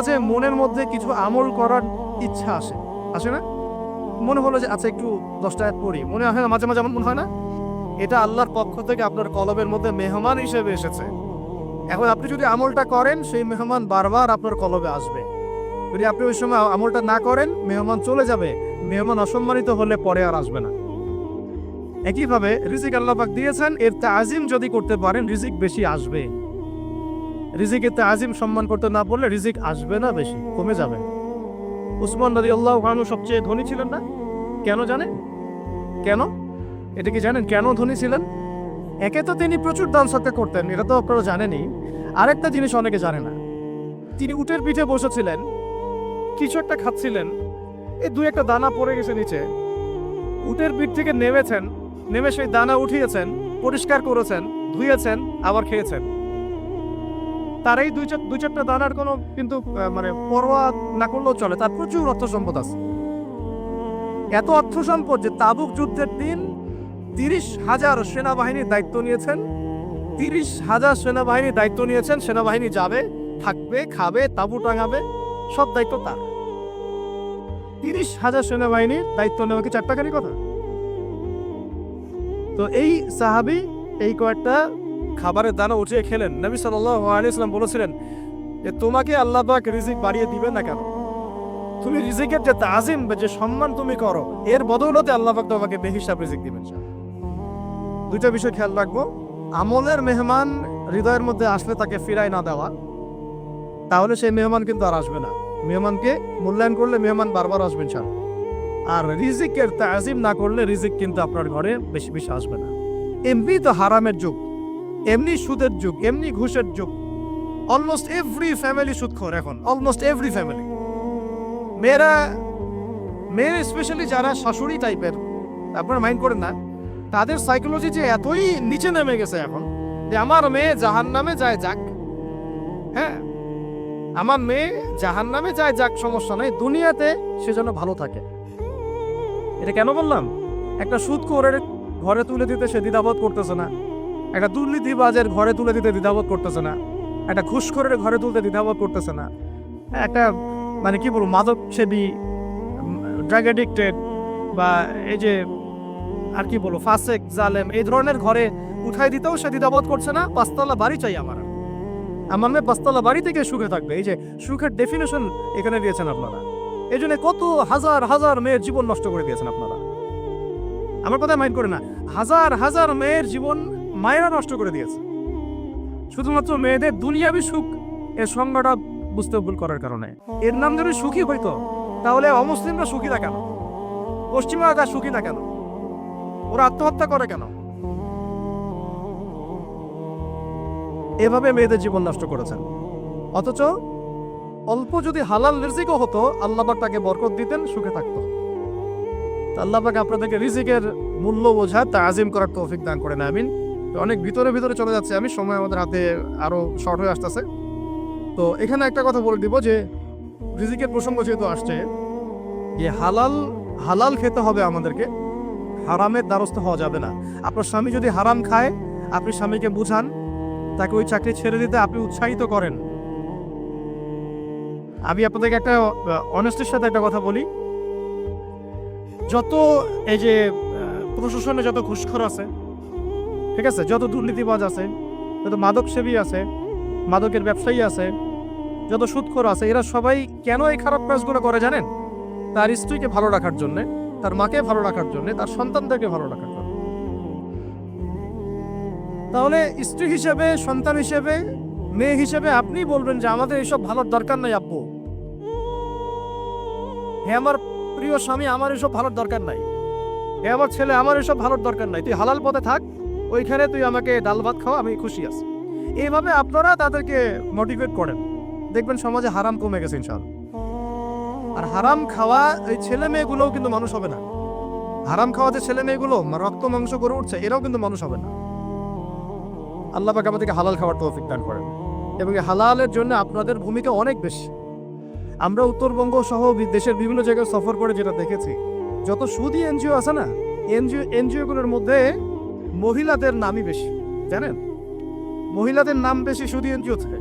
মাঝে মনের মধ্যে কিছু আমল করার ইচ্ছা আসে না? মনে হলো যে আচ্ছা একটু 10টা আয়াত পড়ি, মনে হয় না মাঝে মাঝে এমন মনে হয় না? এটা আল্লাহর পক্ষ থেকে আপনার কলবের মধ্যে মেহমান হিসেবে এসেছে। এখন আপনি যদি আমলটা করেন, সেই মেহমান বারবার আপনার কলবে আসবে। যদি আপনি ওই সময় আমলটা না করেন, মেহমান চলে যাবে, মেহমান অসম্মানিত হলে পরে আর আসবে না। একইভাবে রিজিক আল্লাহ পাক দিয়েছেন, এর তাজিম যদি করতে পারেন রিজিক বেশি আসবে। রিজিকের তাজিম সম্মান করতে না পারলে রিজিক আসবে না, বেশি কমে যাবে। উসমান রাদিয়াল্লাহু আনহু সবচেয়ে ধনী ছিলেন না? কেন জানেন? কেন? এটা কি জানেন কেন ধনী ছিলেন? একে তো তিনি প্রচুর দান সদকা করতেন, এটা তো আপনারা জানেনই। আরেকটা জিনিস অনেকে জানে না, তিনি উটের পিঠে বসেছিলেন, কিছু একটা খাচ্ছিলেন, এই দুই একটা দানা পড়ে গেছে নিচে। উটের পিঠ থেকে নেমেছেন, নেমে সেই দানা উঠিয়েছেন, পরিষ্কার করেছেন, ধুয়েছেন, আবার খেয়েছেন। তার এই দুই চারটা দানার কোনো কিন্তু মানে পরোয়া না করলেও চলে, তার প্রচুর অর্থ সম্পদ আছে। এত অর্থ সম্পদ যে তাবুক যুদ্ধের দিন 30,000 সেনাবাহিনীর দায়িত্ব নিয়েছেন। 30,000 সেনাবাহিনীর দায়িত্ব নিয়েছেন, সেনাবাহিনী যাবে, থাকবে, খাবে, তাঁবু টাঙাবে, সব দায়িত্ব তার। 30,000 সেনাবাহিনীর দায়িত্ব নেওয়া কি চারটাকারই কথা? তো এই সাহাবী এই কয়েকটা খাবারের দানা উঠিয়ে খেলেন। নবী সাল্লাল্লাহু আলাইহি ওয়াসাল্লাম বলেছিলেন যে তোমাকে আল্লাহ পাক রিজিক বাড়িয়ে দিবেন না কেন? তুমি রিজিকের যে তাজিম বা যে সম্মান তুমি করো, এর বদৌলতে আল্লাহ পাক তোমাকে বেহিসাব রিজিক দিবেন। দুইটা বিষয় খেয়াল রাখবো। আমলের মেহমান হৃদয়ের মধ্যে আসলে তাকে ফিরায় না দেওয়া, তাহলে সেই মেহমান কিন্তু আর আসবে না। মেহমানকে মূল্যায়ন করলে মেহমান বারবার আসবেন স্যার। আর রিজিকের তাজিম না করলে রিজিক কিন্তু আপনার ঘরে বেশি বেশি আসবে না। এমনি তো হারামের যুগ, এমনি সুদের যুগ, এমনি ঘুষের যুগ। অলমোস্ট এভরি ফ্যামিলি সুদখোর এখন, অলমোস্ট এভরি ফ্যামিলি। মেয়ে স্পেশালি যারা শাশুড়ি টাইপের, আপনারা মাইন্ড করেন না, তাদের সাইকোলজি যে এতই নিচে নেমে গেছে এখন যে আমার মেয়ে জাহান্নামে যায় যাক। হ্যাঁ, আমার মেয়ে জাহান্নামে যায় যাক, সমস্যা নেই, দুনিয়াতে সে যেন ভালো থাকে। এটা কেন বললাম? একটা সুদখোরের ঘরে তুলে দিতে সে দ্বিধাবোধ করতেছে না, একটা দুর্নীতিবাজের ঘরে তুলে দিতে দ্বিধাবোধ করতেছে না, একটা ঘুষখোরের ঘরে তুলতে দ্বিধাবোধ করতেছে না, একটা মানে কি বলবো মাদকসেবী, ড্রাগ এডিক্টেড বা এই যে আর কি বলবো ফাসেক জালেম, এই ধরনের ঘরে উঠাই দিতেও সে দ্বিধাবোধ করছে না। 5তলা বাড়ি চাই আমার মেয়ে 5তলা বাড়ি থেকে সুখে থাকবে। এই যে সুখের ডেফিনেশন এখানে দিয়েছেন আপনারা। এই জন্য কত হাজার হাজার মেয়ের জীবন নষ্ট করে দিয়েছেন আপনারা। আমার কথা মাইন্ড করে না, হাজার হাজার মেয়ের জীবন মায়েরা নষ্ট করে দিয়েছে শুধুমাত্র মেয়েদের দুনিয়াবি সুখ এর সংজ্ঞাটা বুঝতে ভুল করার কারণে। এর নাম যদি সুখী হইতো, তাহলে অমুসলিমরা সুখী না কেন? পশ্চিমারা তার সুখী না কেন? ওরা আত্মহত্যা করে কেন? এভাবে মেয়েদের জীবন নষ্ট করেছেন। অথচ অল্প যদি হালাল রিজিকও হতো, আল্লাহ পাক তাকে বরকত দিতেন, সুখে থাকতো। আল্লাহ পাক আপনাদেরকে রিজিকের মূল্য বোঝা, তাজিম করার তৌফিক দান করেন, আমিন। অনেক ভিতরে চলে যাচ্ছে আমি, সময় আমাদের হাতে আরো শর্ট হয়ে আসতেছে। তো এখানে একটা কথা বলে দিব যে রিজিকের প্রসঙ্গ যেহেতু আসছে, যে হালাল খেতে হবে আমাদেরকে, হারামের দ্বারস্থ হওয়া যাবে না। আপনার স্বামী যদি হারাম খায়, আপনি স্বামীকে বুঝান, তাকে ওই চাকরি ছেড়ে দিতে আপনি উৎসাহিত করেন। আমি আপনাদেরকে একটা অনেস্টির সাথে একটা কথা বলি, যত এই যে প্রশাসনে যত ঘুষখোর আছে, ঠিক আছে, যত দুর্নীতিবাজ আছে, যত মাদকসেবী আছে, মাদকের ব্যবসায়ী আছে, যত সুদখোর আছে, এরা সবাই কেন এই খারাপ কাজগুলো করে জানেন? তার স্ত্রীকে ভালো রাখার জন্য, তার মাকে ভালো রাখার জন্য, তার সন্তানদেরকে ভালো রাখার জন্য। তাহলে স্ত্রী হিসেবে, সন্তান হিসেবে, মেয়ে হিসেবে আপনি বলবেন যে আমাদের এইসব ভালোর দরকার নাই আব্বু। হে আমার প্রিয় স্বামী, আমার এসব ভালোর দরকার নাই। হে আমার ছেলে, আমার এসব ভালোর দরকার নাই, তুই হালাল পথে থাক, ওইখানে তুই আমাকে ডাল ভাত খাওয়া, আমি খুশি আছি। এইভাবে আপনারা তাদেরকে মোটিভেট করেন, দেখবেন সমাজে হারাম কমে গেছে ইনশাআল্লাহ। আর হারাম খাওয়া এই ছেলে মেয়েগুলোও কিন্তু মানুষ হবে না। হারাম খাওয়া যে ছেলে মেয়েগুলো রক্ত মাংস করে উঠছে, এরাও কিন্তু মানুষ হবে না। আল্লাহ পাক আমাদেরকে হালাল খাওয়ার তৌফিক দান করেন, এবং এই হালালের জন্য আপনাদের ভূমিকা অনেক বেশি। আমরা উত্তরবঙ্গ সহ দেশের বিভিন্ন জায়গায় সফর করে যেটা দেখেছি, যত সুদী এনজিও আছে না, এনজিওগুলোর মধ্যে মহিলাদের নামই বেশি, জানেন? মহিলাদের নাম বেশি সুদী এনজিও থেকে।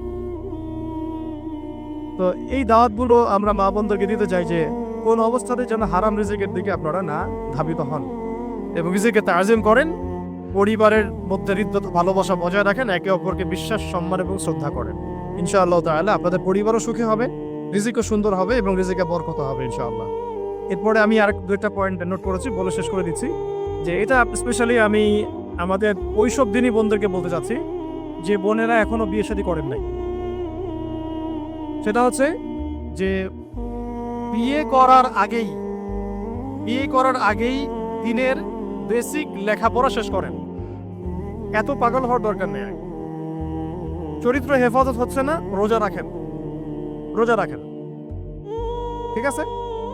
তো তো এই দাওয়াতগুলো আমরা মা বোনদেরকে দিতে চাই যে কোন অবস্থাতে যেন হারাম রিজিকের দিকে আপনারা না ধাবিত হন এবং রিজিকে তাজিম করেন, পরিবারের মধ্যে হৃদ্যতা ভালোবাসা বজায় রাখেন, একে অপরকে বিশ্বাস, সম্মান এবং শ্রদ্ধা করেন। ইনশাআল্লাহ তাআলা আপনাদের পরিবারও সুখী হবে, রিজিকও সুন্দর হবে এবং রিজিকে বরকত হবে ইনশাআল্লাহ। এরপরে আমি আর দুইটা পয়েন্ট নোট করেছি, বলে শেষ করে দিচ্ছি যে এটা স্পেশালি আমি আমাদের ওইসব দিনই বোনদেরকে বলতে চাচ্ছি যে বোনেরা এখনো বিয়ে শাদী করেন নাই। সেটা হচ্ছে যে বিয়ে করার আগেই দিনের বেসিক লেখাপড়া শেষ করেন। এত পাগল হওয়ার দরকার নেই। চরিত্র হেফাজত হচ্ছে না, রোজা রাখেন, ঠিক আছে?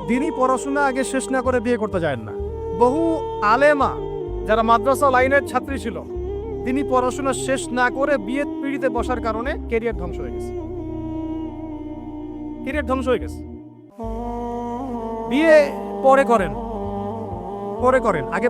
দিনই পড়াশোনা আগে শেষ না করে বিয়ে করতে যায় না। বহু আলেমা যারা মাদ্রাসা লাইনের ছাত্রী ছিল, তিনি পড়াশোনা শেষ না করে বিয়ের পিড়িতে বসার কারণে ক্যারিয়ার ধ্বংস হয়ে গেছে। বিয়ে পরে করেন, আগে